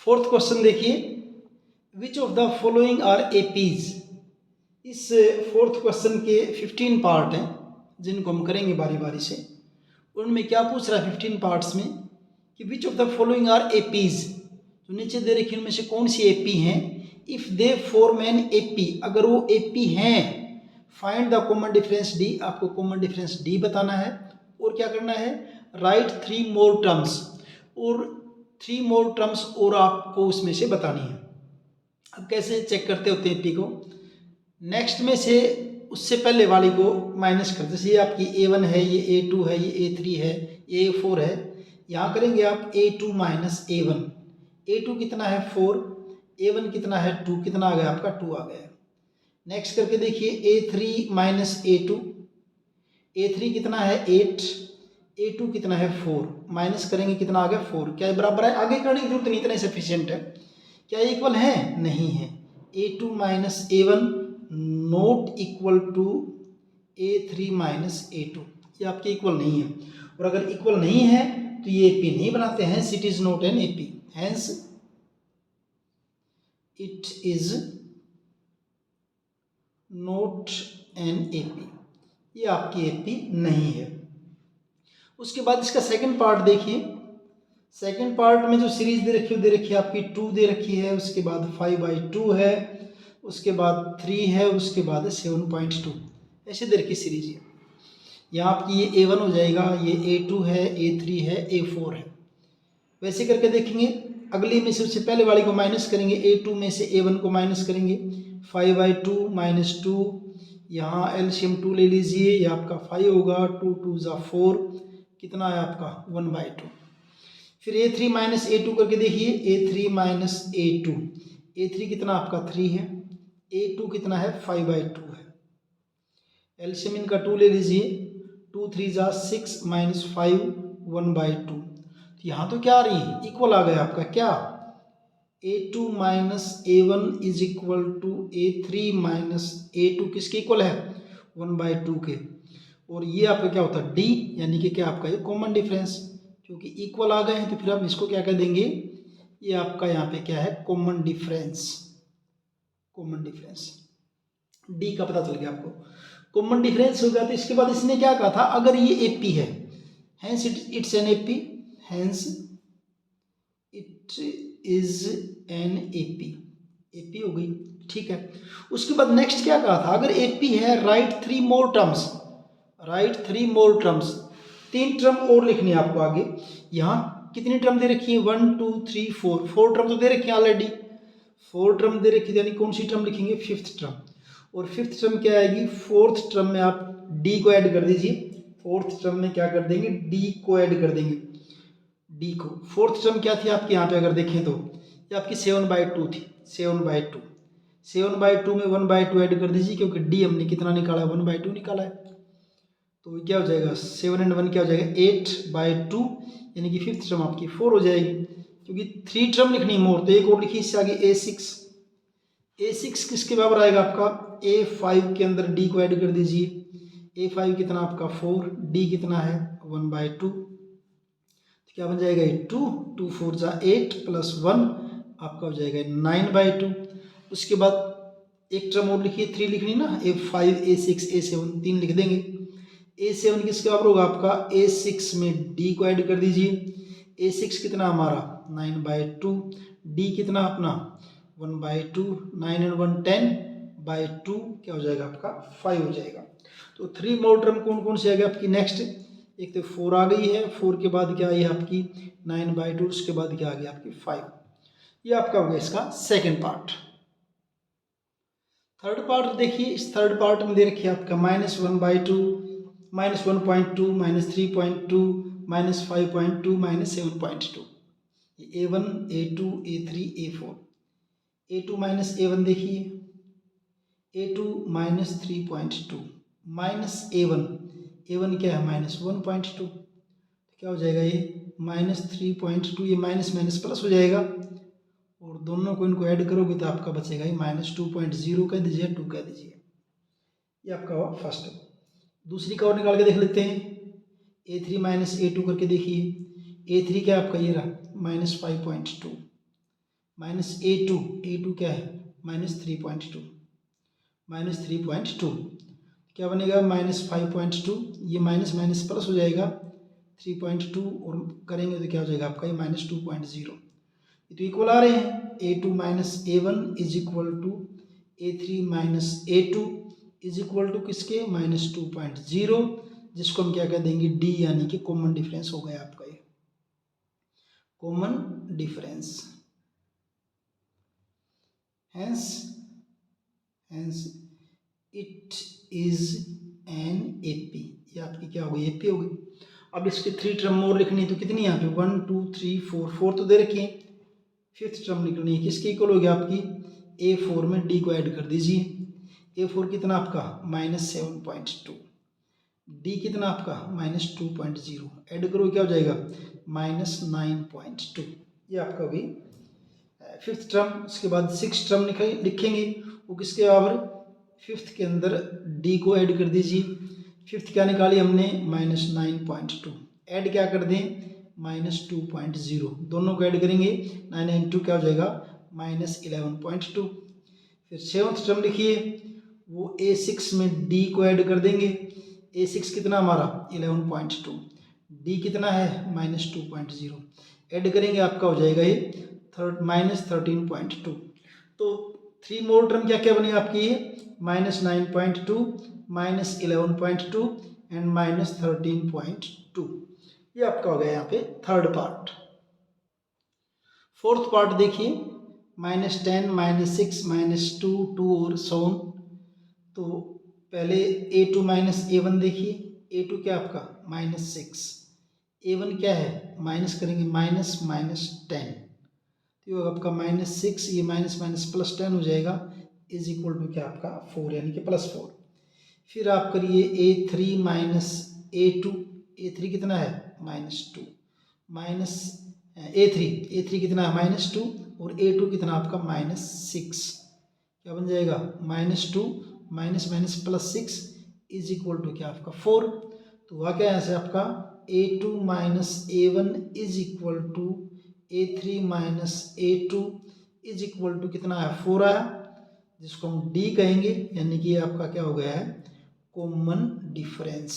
Fourth question देखिए, which of the following are APs. इस fourth question के 15 part हैं जिनको हम करेंगे बारी बारी से। उनमें क्या पूछ रहा है 15 पार्ट्स में कि which of the following are APs, तो नीचे दे रखी उनमें से कौन सी एपी हैं। If they form an AP, अगर वो एपी हैं, find the common difference D, आपको कॉमन डिफरेंस डी बताना है। और क्या करना है, राइट 3 मोर टर्म्स, और 3 मोर टर्म्स और आपको उसमें से बतानी है। अब कैसे चेक करते होते हैं एपी को, नेक्स्ट में से उससे पहले वाली को माइनस करते, जैसे ये आपकी A1 है, ये A2 है, ये A3 है, ये A4 है। यहाँ करेंगे आप A2 माइनस A1, A2 कितना है 4, A1 कितना है 2, कितना आ गया आपका 2 आ गया। नेक्स्ट करके देखिए A3 माइनस A2, A3 कितना है 8, A2 कितना है 4, माइनस करेंगे कितना आ गया 4। क्या ये बराबर है, आगे करने की जरूरत नहीं, इतना सफिशियंट है। क्या इक्वल है, नहीं है। A2 minus A1 not equal to A3 minus A2, ये आपके इक्वल नहीं है। और अगर इक्वल नहीं है तो ये एपी नहीं बनाते हैं, it is not an AP, hence it is not an AP, ये आपकी एपी नहीं है। उसके बाद इसका सेकंड पार्ट देखिए, सेकंड पार्ट में जो सीरीज दे रखी है, दे रखी है आपकी 2 दे रखी है, उसके बाद 5/2 है, उसके बाद 3 है, उसके बाद 7.2, ऐसे दे रखी सीरीज है। यहाँ आपकी ये A1 हो जाएगा, ये A2 है, A3 है, A4 है। वैसे करके देखेंगे, अगली में से उससे पहले वाली को माइनस करेंगे, A2 में से A1 को माइनस करेंगे, 5/2 माइनस 2, यहाँ एलसीएम 2 ले लीजिए, ये आपका 5 होगा, 2 2 ज़ा 4, कितना है आपका 1/2। फिर A3 माइनस A2 करके देखिए, A3 माइनस A2, A3 कितना आपका 3 है, A2 कितना है 5/2 है। एलसीएम इनका 2 ले लीजिए, 2 3 ज़ा 6 माइनस 5 1/2। तो यहाँ तो क्या आ रही है, इक्वल आ गया आपका क्या, A2 minus A1 is equal to A3 minus A2, किसके इक्वल है 1/2 के। और ये आपका क्या होता है D, यानी कि क्या आपका ये कॉमन डिफरेंस, क्योंकि इक्वल आ गए हैं तो फिर आप इसको क्या कह देंगे, ये आपका यहाँ पे क्या है common difference, common difference D का पता चल गया आपको, कॉमन डिफरेंस हो गया। तो इसके बाद इसने क्या कहा था, अगर ये एपी है, hence it's an AP, hence it is an AP, AP हो गई, ठीक है। उसके बाद नेक्स्ट क्या कहा था, अगर एपी है राइट 3 मोर टर्म्स, राइट 3 मोर टर्म्स, 3 टर्म और लिखनी है आपको आगे। यहाँ कितनी टर्म दे रखी है 1 2 3 4, 4 टर्म तो दे रखी है ऑलरेडी, 4 टर्म दे रखी है, यानी कौन सी टर्म लिखेंगे 5th टर्म। और 5th टर्म क्या आएगी, 4th टर्म में आप डी को ऐड कर दीजिए, 4th टर्म में क्या कर देंगे डी को ऐड कर देंगे, डी को। 4th टर्म क्या थी आपके यहाँ पे अगर देखें तो ये आपकी 7/2 थी, 7/2, 7/2 में 1/2 ऐड कर दीजिए, क्योंकि डी हमने कितना निकाला 1/2 निकाला है। तो क्या हो जाएगा 7 and 1 क्या हो जाएगा 8/2, यानी कि 5th टर्म आपकी 4 हो जाएगी। क्योंकि 3 टर्म लिखनी मोर, तो एक और लिखिए इससे आगे A6, A6 किसके बराबर आएगा आपका A5 के अंदर डी को ऐड कर दीजिए, A5 कितना आपका 4, डी कितना है 1/2, तो क्या बन जाएगा 2 2 4 ज़ा 8 प्लस 1 आपका हो जाएगा 9/2। उसके बाद एक टर्म और लिखिए 3 लिखनी ना, A5 A6 A7 3 लिख देंगे। A7 किसके बराबर होगा आपका A6 में डी को ऐड कर दीजिए, A6 कितना हमारा 9/2, डी कितना अपना 1/2, 9 and 1 10/2, क्या हो जाएगा आपका 5 हो जाएगा। तो 3 मोर टर्म कौन कौन से आ गए आपकी नेक्स्ट, एक तो 4 आ गई है, 4 के बाद क्या आई है आपकी 9/2, उसके बाद क्या आ गया आपकी 5। ये आपका हो गया इसका सेकेंड पार्ट। थर्ड पार्ट देखिए, इस थर्ड पार्ट में दे रखी है आपका -1/2, -1.2, -3.2, -5.2, -7.2। A1 A2 A3 A4, A2 minus A1 देखिए, A2 -3.2 माइनस A1, A1 क्या है -1.2, क्या हो जाएगा ये -3.2, ये माइनस माइनस प्लस हो जाएगा, और दोनों को इनको ऐड करोगे तो आपका बचेगा ये -2.0 कह दीजिए, 2 कह दीजिए। ये आपका हुआ फर्स्ट। दूसरी का और निकाल के देख लेते हैं, A3 माइनस A2 करके देखिए, A3 क्या आपका ये रहा -5.2, माइनस ए टू क्या है -3.2, -3.2 क्या बनेगा -5.2, ये माइनस माइनस प्लस हो जाएगा 3.2 और करेंगे तो क्या हो जाएगा आपका ये -2.0। तो इक्वल आ रहे हैं A2 minus A1 is equal to A3 minus A2 is equal to किसके -2.0, जिसको हम क्या कह देंगे D, यानी कि कॉमन डिफरेंस हो गया आपका ये common difference. Hence it is an AP, ये आपकी क्या हो गई एपी हो गई। अब इसके 3 टर्म और लिखनी है तो कितनी यहाँ पे 1 2 3 4 तो दे रखी है, 5th टर्म निकलनी है किसके इक्वल हो गया आपकी A4 में D को ऐड कर दीजिए। A4 कितना आपका -7.2, D कितना आपका -2.0, ऐड करो क्या हो जाएगा -9.2, ये आपका भी 5th टर्म। इसके बाद 6th टर्म लिखेंगे वो किसके बराबर 5th के अंदर D को ऐड कर दीजिए। 5th क्या निकाली हमने -9.2, ऐड क्या कर दें -2.0, दोनों को ऐड करेंगे 9 and 2 क्या हो जाएगा -11.2। फिर 7th टर्म लिखिए वो A6 में D को ऐड कर देंगे। A6 कितना हमारा 11.2, D कितना है -2.0, ऐड करेंगे आपका हो जाएगा ये -13.2। तो 3 मोर टर्म क्या क्या बनी आपकी -9.2 -11.2 एंड -13.2, ये आपका हो गया यहाँ पे 3rd पार्ट। 4th पार्ट देखिए -10 -6 -2 2 और so on। तो पहले A2 माइनस A1 देखिए, A2 क्या आपका -6, A1 क्या है माइनस करेंगे -10, तो ये आपका -6, ये माइनस माइनस +10 हो जाएगा इज इक्वल टू क्या आपका 4, यानी कि +4। फिर आप करिए A3 माइनस A2, A3 कितना है -2 माइनस A3 कितना है -2 और A2 कितना आपका -6, क्या बन जाएगा -2 minus minus +6 is equal to क्या आपका 4। तो वह क्या है ऐसे आपका A2 minus A1 is equal to A3 minus A2 is equal to कितना है 4 आया, जिसको हम D कहेंगे, यानी कि आपका क्या हो गया है कॉमन डिफरेंस।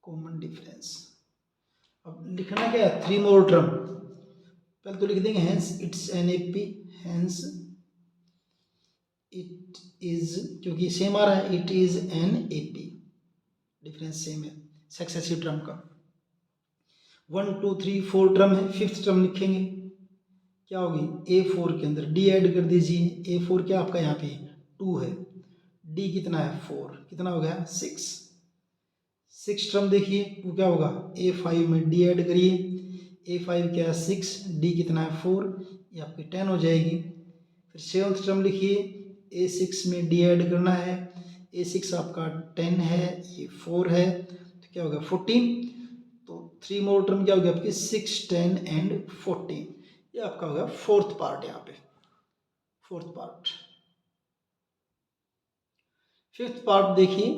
कॉमन डिफरेंस अब लिखना क्या है 3 मोर टर्म, पहले तो लिख देंगे hence it's an AP, hence it is, क्योंकि सेम आ रहा है it is an AP, difference same है सक्सेसिव टर्म का। 1 2 3 4 टर्म है, 5th टर्म लिखेंगे क्या होगी A4 के अंदर D ऐड कर दीजिए। A4 क्या आपका यहाँ पे 2 है, D कितना है 4, कितना हो गया 6। 6 टर्म देखिए वो क्या होगा A5 में D ऐड करिए, A5 क्या है 6, D कितना है 4, ये आपकी 10 हो जाएगी। फिर 7th टर्म लिखिए A6 में D ऐड करना है, A6 आपका 10 है, ये 4 है, तो क्या होगा 14। तो 3 मोर टर्म क्या हो गया आपके 6 10 एंड 14, ये आपका होगा 4th पार्ट। यहाँ पे 4th पार्ट। 5th पार्ट देखिए,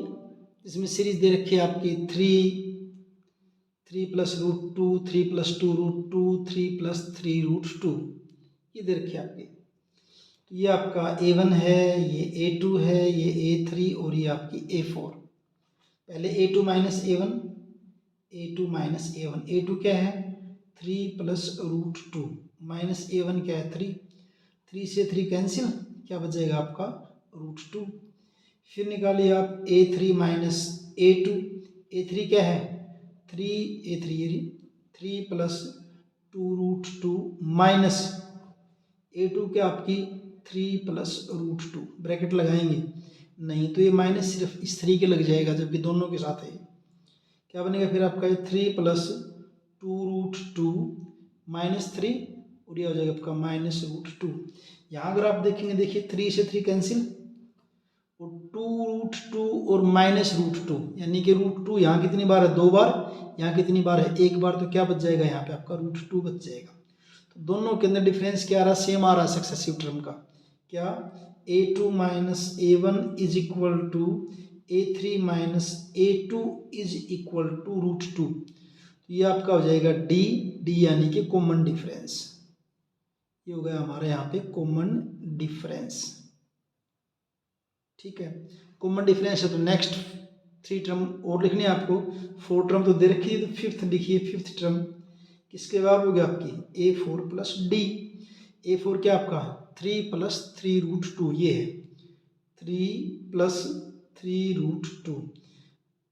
इसमें सीरीज दे रखी है आपकी 3 + √2 3 + 2 √2 3 + 3 √2, ये दे रखी है आपकी। तो ये आपका A1 है, ये A2 है, ये A3 और ये आपकी A4। पहले A2 minus A1, A2 minus A1, A2 क्या है 3 + √2 माइनस A1 क्या है 3, 3 से 3 कैंसिल, क्या बच जाएगा आपका √2। फिर निकालिए आप A3 माइनस A2, A3 क्या है 3 + 2 √2 माइनस A2 क्या आपकी 3 + √2, ब्रैकेट लगाएंगे नहीं तो ये माइनस सिर्फ इस 3 के लग जाएगा, जबकि दोनों के साथ है, क्या बनेगा फिर आपका 3 + 2 √2 -3 और ये हो जाएगा आपका -√2। यहाँ अगर आप देखेंगे देखिए 3 से 3 कैंसिल और 2 √2 और -√2, यानी कि √2 यहाँ कितनी बार है 2 बार, यहाँ कितनी बार है 1 बार, तो क्या बच जाएगा यहाँ पे आपका √2 बच जाएगा। तो दोनों के अंदर डिफरेंस क्या आ रहा है सेम आ रहा है सक्सेसिव टर्म का, क्या A2 minus A1 is equal to A3 minus A2 is equal to √2, तो ये आपका हो जाएगा D यानी कि कॉमन डिफरेंस। ये हो गया हमारे यहाँ पे कॉमन डिफरेंस। ठीक है, कॉमन डिफरेंस है तो नेक्स्ट 3 टर्म और लिखनी है आपको। 4 टर्म तो दे रखी है तो फिफ्थ लिखिए। फिफ्थ टर्म किसके बराबर हो गया आपकी A4 प्लस डी। A4 क्या आपका 3 प्लस 3 रूट 2, ये है 3 plus 3 root 2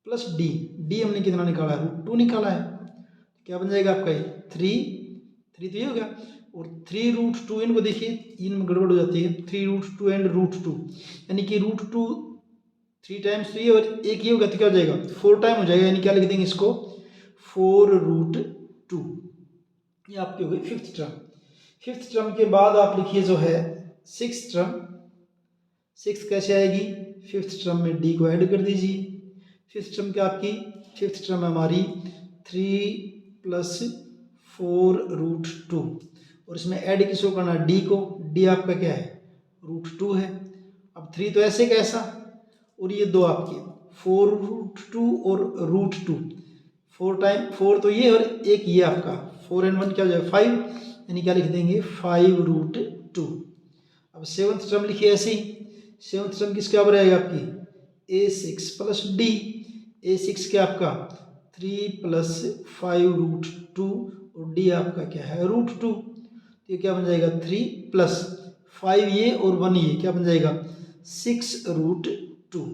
plus D. D हमने कितना निकाला है, रूट 2 निकाला है। क्या बन जाएगा आपका ये 3 तो ये हो गया। और 3 रूट 2 इनको देखिए, इनमें गड़बड़ हो जाती है। 3 रूट 2 एंड रूट 2 यानी कि रूट 2 3 टाइम्स तो ये और एक ये होगा तो क्या हो जाएगा 4 टाइम हो जाएगा। यानी क्या लिख देंगे इसको 4 रूट 2। ये आपकी हो गई फिफ्थ टर्म। फिफ्थ टर्म के बाद आप लिखिए जो है सिक्स टर्म। सिक्स कैसे आएगी, फिफ्थ टर्म में डी को ऐड कर दीजिए। फिफ्थ टर्म क्या आपकी, फिफ्थ टर्म हमारी 3 प्लस 4 रूट 2 और इसमें ऐड किसको करना डी को। डी आपका क्या है रूट 2 है। अब 3 तो ऐसे कैसा और ये दो आपके 4 रूट 2 और रूट 2 4 टाइम 4 तो ये और एक ये आपका 4 and 1 क्या हो जाएगा 5, यानी क्या लिख देंगे 5 रूट 2। अब सेवंथ टर्म लिखिए ऐसे ही। सेवंथ टर्म किसके बराबर आएगा आपकी A6 प्लस डी। A6 क्या आपका 3 प्लस 5 रूट 2 और डी आपका क्या है रूट 2। तो ये क्या बन जाएगा 3 प्लस 5 ये और 1 ये क्या बन जाएगा 6 रूट 2।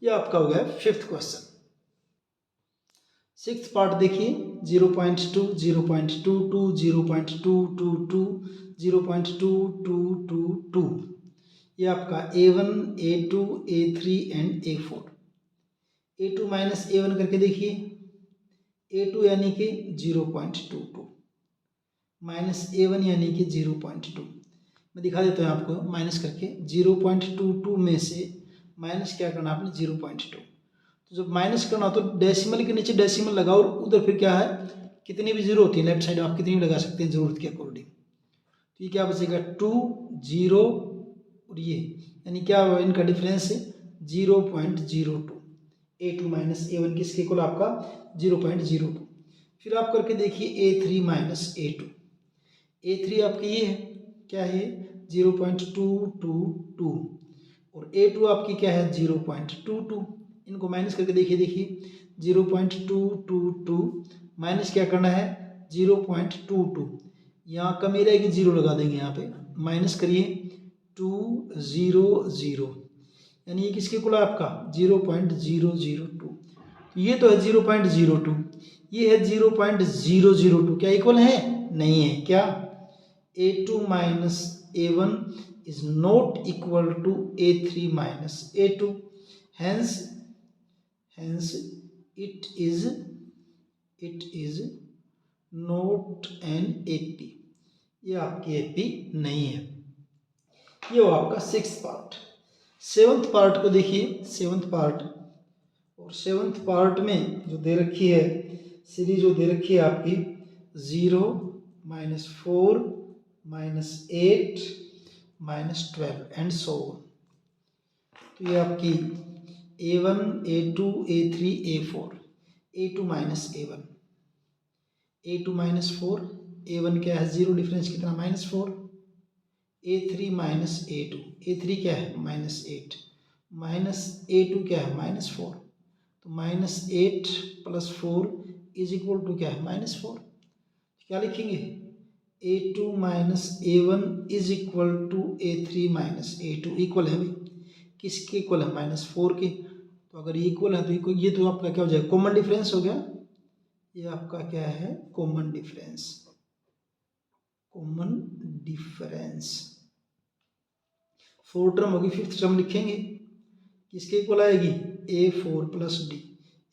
ये आपका हो गया फिफ्थ क्वेश्चन। सिक्स्थ पार्ट देखिए 0.2 0.22 0.222 0.2222 ये आपका A1 A2 A3 and A4। A2 minus A1 करके देखिए। A2 यानी कि 0.22 माइनस A1 यानी कि 0.2। मैं दिखा देता हूँ आपको माइनस करके। 0.22 में से माइनस क्या करना आपने 0.2। तो जब माइनस करना तो डेसिमल के नीचे डेसिमल लगाओ और उधर फिर क्या है कितनी भी जीरो होती है लेफ्ट साइड आप कितनी भी लगा सकते हैं ज़रूरत के अकॉर्डिंग। तो ये क्या बचेगा 2 0 और ये यानी क्या हुआ इनका डिफरेंस है 0.02। A2 माइनस A1 किसके इक्वल आपका 0.02। फिर आप करके देखिए A3 माइनस A2। A3 आपकी ये है क्या है 0.222 और A2 आपकी क्या है 0.22। इनको माइनस करके देखिए 0.222 माइनस क्या करना है 0.22। यहाँ कमी रहेगी जीरो लगा देंगे यहाँ पे माइनस करिए 200 यानी ये किसके इक्वल है आपका 0.002। ये तो है 0.02 ये है 0.002 क्या इक्वल है नहीं है। क्या A2 minus A1 is not equal to A3 minus A2 hence it is not an AP। ये आपकी AP नहीं है। ये हो आपका सिक्स्थ पार्ट। सेवंथ पार्ट को देखिए। सेवंथ पार्ट और सेवंथ पार्ट में जो दे रखी है सीरीज जो दे रखी है आपकी 0 -4 -8 -12 एंड सो ऑन। तो ये आपकी A1 A2 A3 A4 A2 minus A1 A2 minus 4 A1 क्या है जीरो डिफरेंस कितना -4 A3 माइनस A2 A3 क्या है -8 माइनस A2 क्या है -4 तो -8 + 4 इज इक्वल टू क्या है -4। क्या लिखेंगे A2 minus A1 is equal to A3 minus A2 equal है भाई किसके इक्वल है -4 के। तो अगर इक्वल है तो ये तो आपका क्या हो जाएगा कॉमन डिफरेंस हो गया। ये आपका क्या है common difference. Common difference 4 term होगी फिफ्थ टर्म लिखेंगे किसके इक्वल आएगी A4 प्लस डी।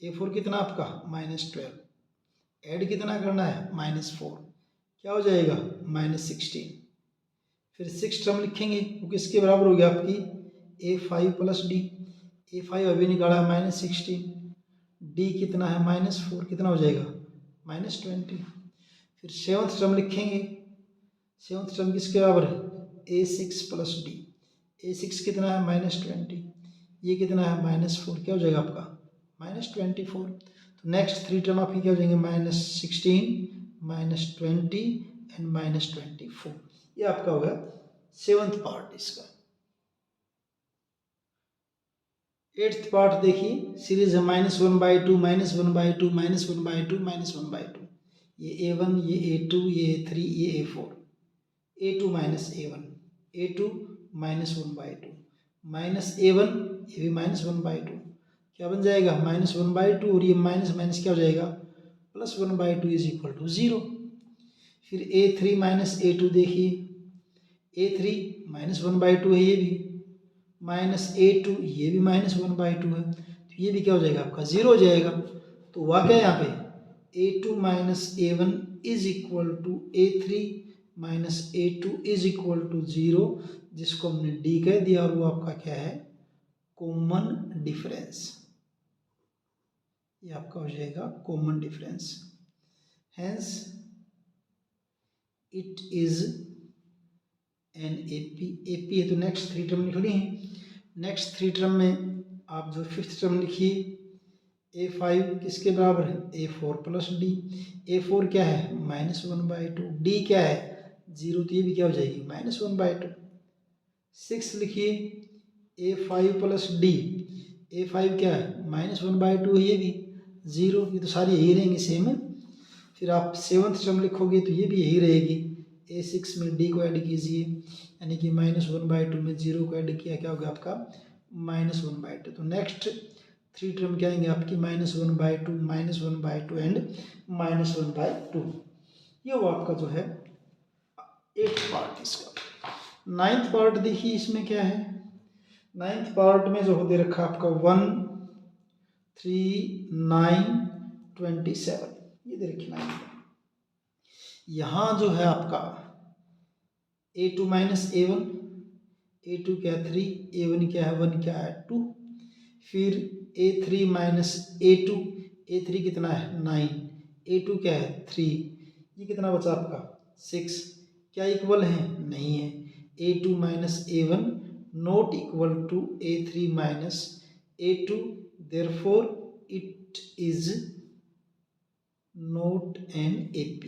A4 कितना आपका -12 ऐड कितना करना है -4 क्या हो जाएगा -16। फिर सिक्स टर्म लिखेंगे वो किसके बराबर हो गया आपकी A5 प्लस डी। A5 अभी निकाला है -16 डी कितना है -4 कितना हो जाएगा -20। फिर सेवंथ टर्म लिखेंगे। सेवंथ टर्म किसके बराबर है A6 प्लस डी। A6 कितना है -20 ये कितना है -4 क्या हो जाएगा आपका -24। तो नेक्स्ट 3 टर्म आपकी क्या हो जाएंगे -16 -20 एंड -24। ये आपका हो गया 7th पार्ट इसका। 8th पार्ट देखिए, सीरीज है -1/2 -1/2 -1/2 -1/2। ये A1, ये A2, ये A3, ये A4, A2 -A1, A2 -1/2 -A1, ये भी -1/2। क्या बन जाएगा? -1/2, और ये माइनस माइनस क्या हो जाएगा? +1/2 इज इक्वल टू 0। फिर A3 -A2 देखिए, A3 -1/2 है, ये भी -A2, ये भी -1/2 है, तो ये भी क्या हो जाएगा? आपका 0 हो जाएगा। तो हुआ क्या यहाँ पे? A2 -A1 is equal to A3 -A2 is equal to 0, जिसको हमने D कह दिया, और वो आपका क्या है? Common difference. ये आपका हो जाएगा common difference. Hence it is an AP। AP है तो नेक्स्ट 3 टर्म लिख ली है। नेक्स्ट 3 टर्म में आप जो 5th टर्म लिखिए, A5 किसके बराबर है? A4 + D। A4 क्या है? -1/2। D क्या है? 0, तो ये भी क्या हो जाएगी? -1/2। 6 लिखिए, A5 + D। A5 क्या है? -1/2 है, ये भी 0, ये तो सारी यही रहेंगी सेम है। फिर आप 7th टर्म लिखोगे तो ये भी यही रहेगी। A6 में D को ऐड कीजिए, यानी कि -1/2 में 0 को ऐड किया, क्या होगा आपका? -1/2। तो नेक्स्ट 3 टर्म क्या आएंगे आपकी? -1/2 -1/2 एंड -1/2। ये वो आपका जो है 8th पार्ट इसका। 9th पार्ट देखिए, इसमें क्या है? 9th पार्ट में जो हो दे रखा आपका 1, 3, 9, 27, ये दे रखी 9। यहाँ जो है आपका A2 -A1, A2 क्या है? 3, A1 क्या है? 1 क्या है? 2। फिर A3 -A2, A3 कितना है? 9, A2 क्या है? 3, ये कितना बचा आपका? 6। क्या इक्वल है? नहीं है। A2 -A1 not equal to A3 -A2, therefore it is not an AP।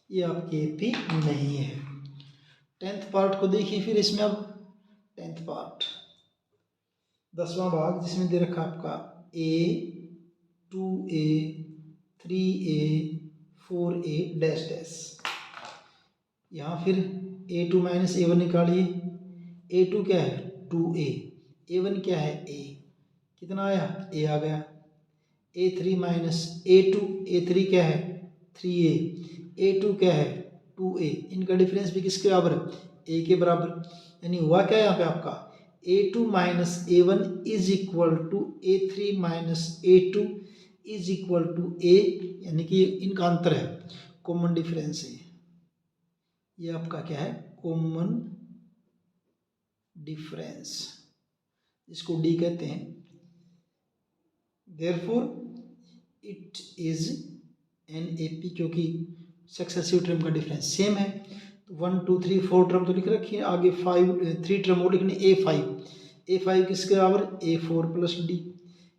ये आपकी AP नहीं है। 10th पार्ट को देखिए फिर इसमें अब। 10th पार्ट 10वां भाग, जिसमें दे रखा आपका A, 2A, 3A, 4A dash dash. यहाँ फिर A2 -A1 निकालिए। A2 क्या है? 2A। A1 क्या है? A। कितना आया? A आ गया। A3 -A2, A3 क्या है? 3A। A2 क्या है? 2A। इनका डिफरेंस भी किसके बराबर? A के बराबर। यानी हुआ क्या यहाँ पे आपका? A2 -A1 is equal to A3 -A2 is equal to A, यानी कि इनका अंतर है, कॉमन डिफरेंस है। ये आपका क्या है? कॉमन डिफरेंस, इसको D कहते हैं। Therefore it is an AP, क्योंकि सक्सेसिव टर्म का डिफरेंस सेम है। तो 1, 2, 3, 4 टर्म तो लिख रखी है। आगे 3 टर्म और लिखनी। A5 किसके बराबर? A4 + D।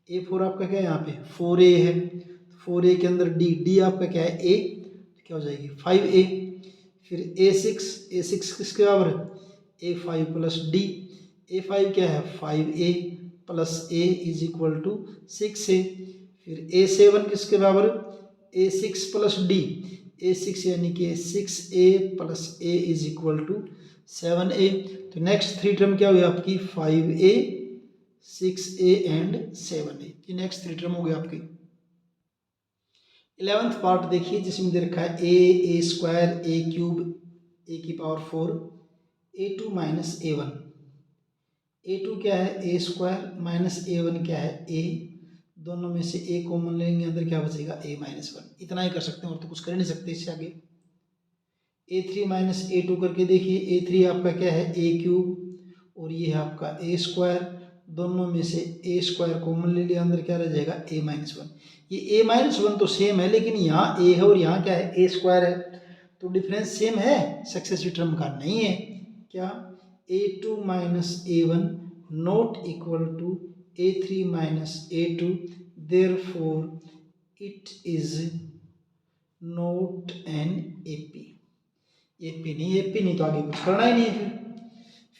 A4 आपका क्या है यहाँ पे? 4A है। 4A के अंदर D आपका क्या है? A, तो क्या हो जाएगी? 5A। फिर A6 किसके बराबर है? A5 + D। A5 क्या है? 5A + A is equal to 6A। फिर A7 किसके बराबर? A6 + D। A6 यानी कि 6A + A is equal to 7A। तो नेक्स्ट 3 टर्म क्या हुई आपकी? 5A, 6A and 7A। ये नेक्स्ट 3 टर्म हो गए आपकी। 11th पार्ट देखिए, जिसमें दे रखा है A² A³ A⁴ A2 -A1। A2 क्या है? A² -A1 क्या है? A। दोनों में से A कॉमन लेंगे, अंदर क्या बचेगा? A -1। इतना ही कर सकते हैं, और तो कुछ कर नहीं सकते इससे आगे। A3 -A2 करके देखिए। A3 आपका क्या है? A³ और ये है आपका A²। दोनों में से A² कॉमन ले लिया, अंदर क्या रह जाएगा? A -1। ये A -1 तो सेम है, लेकिन यहाँ A है और यहाँ क्या है? A² है, तो डिफरेंस सेम है, सक्सेसिव टर्म का नहीं है। क्या? A2 -A1 not equal to A3 -A2, therefore it is not an AP। AP नहीं, AP नहीं तो आगे कुछ करना ही नहीं है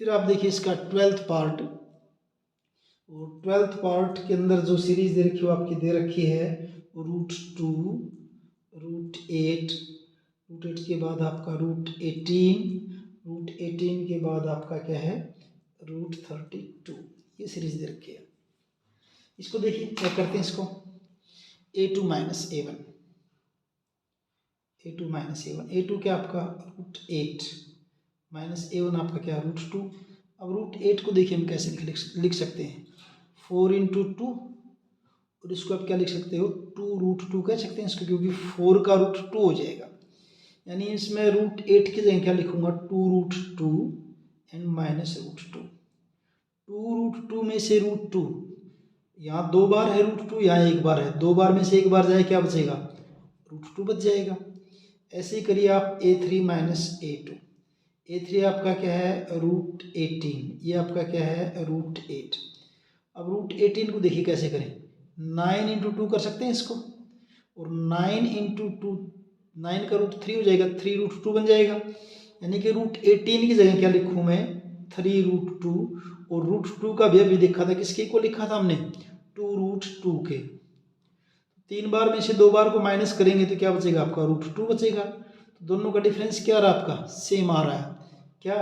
फिर आप देखिए इसका 12th पार्ट, और 12th पार्ट के अंदर जो सीरीज दे रखी है वो आपकी दे रखी है √2, √8, √8 के बाद आपका √18, √18 के बाद आपका क्या है √32, ये सीरीज दे रखी है। इसको देखिए चेक करते हैं इसको, A2 minus A1, A2 minus A1, A2 क्या आपका √8 माइनस A1 आपका क्या √2। अब √8 को देखिए हम कैसे लिख सकते हैं, 4 इंटू 2, और इसको आप क्या लिख सकते हो 2√2 कह सकते हैं इसको, क्योंकि 4 का √2 हो जाएगा। यानी इसमें √8 की जगह क्या लिखूंगा 2√2 एंड माइनस √2। 2√2 में से √2, यहाँ 2 बार है √2, यहाँ 1 बार है, 2 बार में से 1 बार जाए क्या बचेगा √2 बच जाएगा। ऐसे ही करिए आप A3 माइनस A2, A3 आपका क्या है √18, ये आपका क्या है √8। अब √18 को देखिए कैसे करें, 9 इंटू 2 कर सकते हैं इसको, और 9 इंटू 2, 9 का √3 हो जाएगा, 3√2 बन जाएगा। यानी कि √18 की जगह क्या लिखूँ मैं 3√2, और √2 का भी अभी देखा था, किसके को लिखा था हमने 2√2 के। 3 बार में से 2 बार को माइनस करेंगे तो क्या बचेगा आपका √2 बचेगा। तो दोनों का डिफरेंस क्या रहा आपका सेम आ रहा है, क्या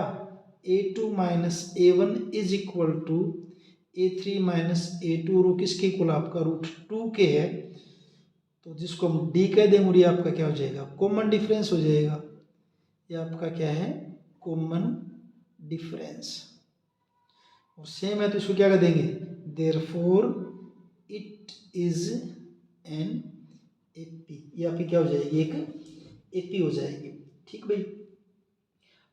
A2 minus A1 is equal to A3 minus A2, और किसके इक्वल आपका √2 के है, तो जिसको हम D कह देंगे, और ये आपका क्या हो जाएगा कॉमन डिफरेंस हो जाएगा। ये आपका क्या है कॉमन डिफरेंस, और सेम है तो इसको क्या कर देंगे therefore it is an AP, ये आपकी क्या हो जाएगी एक AP हो जाएगी। ठीक भाई।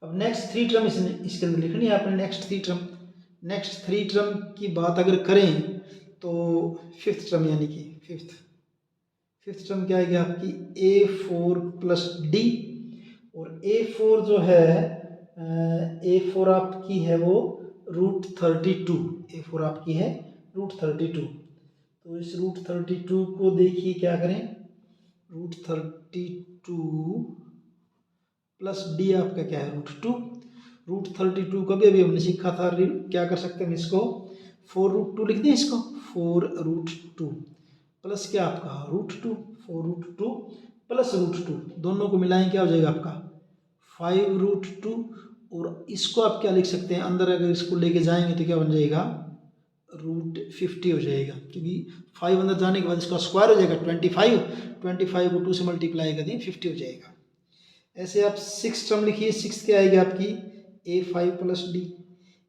अब नेक्स्ट 3 टर्म इसके अंदर लिखनी है आपने, नेक्स्ट थ्री टर्म की बात अगर करें तो 5th टर्म, यानी कि फिफ्थ टर्म क्या आएगी आपकी A4 प्लस D, और A4 जो है A4 आपकी है वो √32, A4 आपकी है √32। तो इस √32 को देखिए क्या करें, √32 प्लस D आपका क्या है √2, √32 का भी अभी हमने सीखा था, क्या कर सकते हैं इसको 4√2 लिख दें, इसको 4√2 प्लस क्या आपका √2, 4√2 प्लस √2, दोनों को मिलाएं क्या हो जाएगा आपका 5√2, और इसको आप क्या लिख सकते हैं अंदर अगर इसको लेके जाएंगे तो क्या बन जाएगा √50 हो जाएगा, क्योंकि 5 अंदर जाने के बाद इसका स्क्वायर हो जाएगा 25 को 2 से मल्टीप्लाई कर दें 50 हो जाएगा। ऐसे आप 6th टर्म लिखिए, 6th क्या आएगी आपकी A5 प्लस D,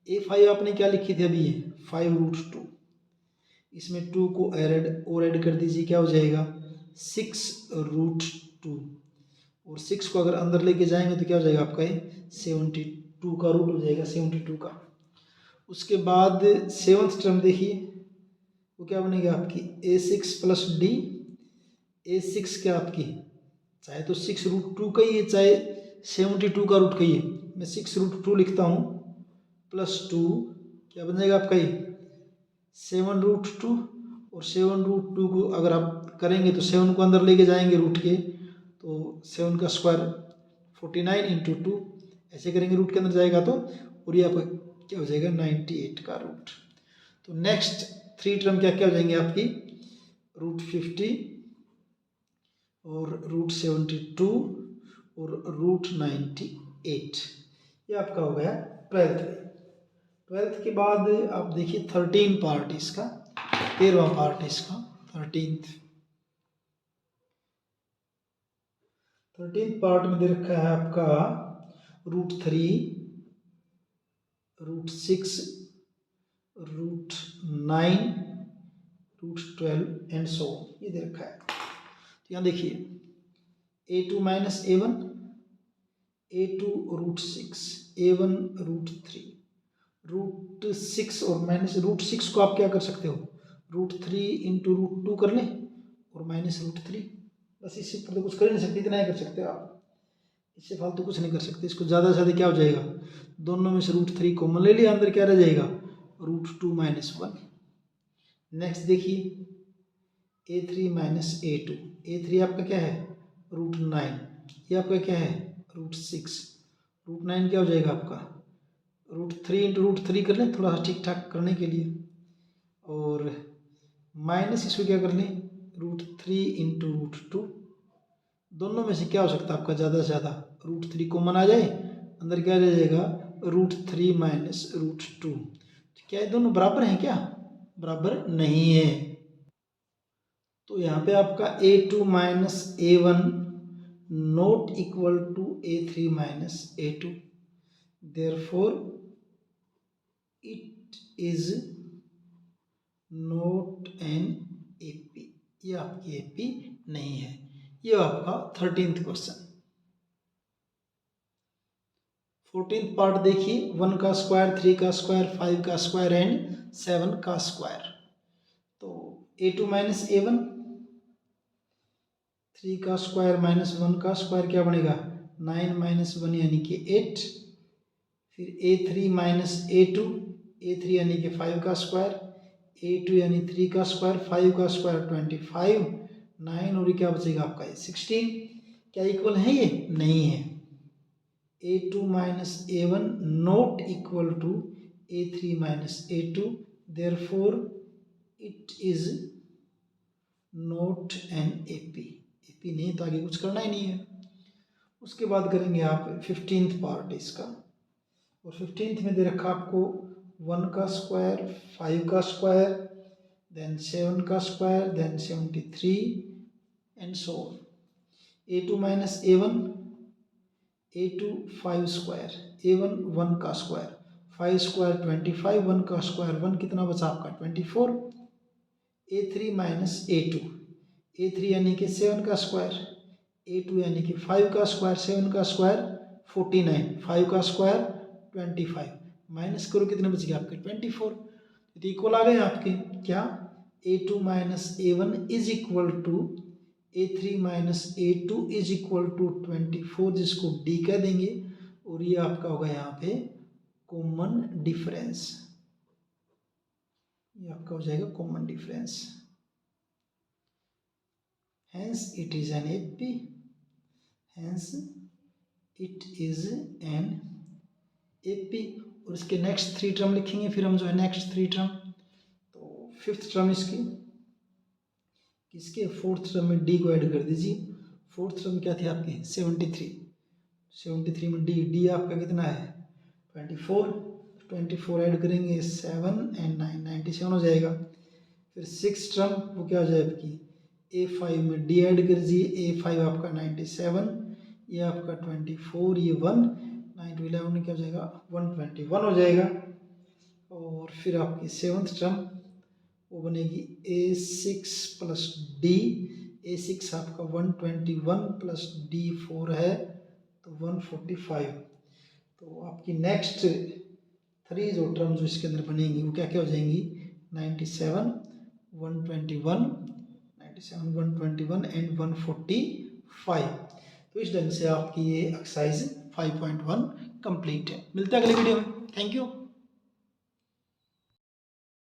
A5 आपने क्या लिखी थी अभी 5√2, इसमें 2 को और ऐड कर दीजिए, क्या हो जाएगा 6√2, और 6 को अगर अंदर लेके जाएंगे तो क्या हो जाएगा आपका 72 का रूट हो जाएगा 72 का। उसके बाद 7th टर्म देखिए वो क्या बनेगी आपकी A6 प्लस D, A6 क्या आपकी चाहे तो 6√2 का ही है, चाहे 72 का रूट का ही है, मैं 6√2 लिखता हूँ प्लस 2, क्या बन जाएगा आपका ये 7√2, और 7√2 को अगर आप करेंगे तो 7 को अंदर लेके जाएंगे रूट के, तो 7 का स्क्वायर 49 इंटू 2, ऐसे करेंगे रूट के अंदर जाएगा तो, और ये आपका क्या हो जाएगा 98 का रूट। तो नेक्स्ट 3 टर्म क्या क्या हो जाएंगे आपकी √50 और √72 और √98, ये आपका हो गया 12th के बाद आप देखिए 13 पार्ट इसका, 13वां पार्ट इसका 13th पार्ट में दे रखा है आपका √3, √6, √9, √12 एंड सो ये दे रखा है। तो यहाँ देखिए A2 minus A1, A2 √6, A1 √3, √6 और माइनस √6 को आप क्या कर सकते हो √3 इंटू √2 कर लें और माइनस √3, बस इससे ऊपर तो कुछ कर नहीं सकते, इतना ही कर सकते हो आप, इससे फालतू कुछ नहीं कर सकते। इसको ज़्यादा से ज़्यादा क्या हो जाएगा, दोनों में से √3 कॉमन ले लिया, अंदर क्या रह जाएगा √2 माइनस 1। नेक्स्ट देखिए A3 माइनस A2, A3 आपका क्या है √9, ये आपका क्या है √6, √9 क्या हो जाएगा आपका, √3 इंटू √3 कर लें थोड़ा सा ठीक ठाक करने के लिए, और माइनस इसको क्या कर लें √3 इंटू √2। दोनों में से क्या हो सकता है आपका ज़्यादा से ज़्यादा, √3 कॉमन आ जाए, अंदर क्या रह जाएगा √3 माइनस √2। क्या ये दोनों बराबर हैं क्या, बराबर नहीं है। तो यहाँ पे आपका a2 minus a1 not equal to a3 minus a2, therefore it is not an AP, ये आपकी एपी नहीं है। ये आपका 13th क्वेश्चन। 14th पार्ट देखिए, 1 का स्क्वायर, 3 का स्क्वायर, 5 का स्क्वायर एंड 7 का स्क्वायर। तो a2 माइनस a1, 3 का स्क्वायर माइनस 1 का स्क्वायर क्या बनेगा 9 माइनस 1 यानी कि 8, फिर a3 माइनस a2, a3 यानी कि 5 का स्क्वायर, a2 यानी 3 का स्क्वायर, 5 का स्क्वायर 25, 9 और क्या बचेगा आपका 16। क्या इक्वल है, ये नहीं है। a2 minus a1 not equal to a3 minus a2, therefore it is not an AP, AP नहीं तो आगे कुछ करना ही नहीं है। उसके बाद करेंगे आप 15th पार्ट इसका, और 15th में दे रखा आपको 1 का स्क्वायर, 5 का स्क्वायर, देन 7 का square, then 73 and so on. a2 minus a1, a2 5 square, a1 1 का स्क्वायर, 5 स्क्वायर 25, 1 का स्क्वायर 1 कितना बचा आपका 24, a3 माइनस a2, a3 यानी कि 7 का स्क्वायर, a2 यानी कि 5 का स्क्वायर, 7 का स्क्वायर 49, 5 का स्क्वायर 25, माइनस करो कितने बच गए आपके 24। तो इक्वल आ गए आपके क्या, a2 minus a1 is equal to a3 minus a2 is equal to 24, जिसको d कह देंगे, और ये आपका होगा यहाँ पे कॉमन डिफरेंस, ये आपका हो जाएगा common difference. Hence it is an AP, hence it is an AP। और इसके नेक्स्ट 3 टर्म लिखेंगे फिर हम जो है नेक्स्ट 3 टर्म। तो 5th टर्म इसकी किसके, 4th टर्म में D को ऐड कर दीजिए। 4th टर्म क्या थे आपके 73, 73 में D आपका कितना है 24, 24 ऐड करेंगे 7 एंड 9, 97 हो जाएगा। फिर 6th टर्म वो क्या हो जाए आपकी a5 में d ऐड कर दीजिए, a5 आपका 97, ये आपका 24, ये 1, 9 to 11 क्या हो जाएगा 121 हो जाएगा। और फिर आपकी 7th टर्म वो बनेगी a6 प्लस d, a6 आपका 121 प्लस d4 है तो 145। तो आपकी नेक्स्ट 3 जो टर्म जो इसके अंदर बनेंगी वो क्या क्या हो जाएंगी 97, 121, 97, 121 एंड 145। तो इस ढंग से आपकी ये एक्सरसाइज 5.1 कंप्लीट है। मिलता है अगले वीडियो में, थैंक यू।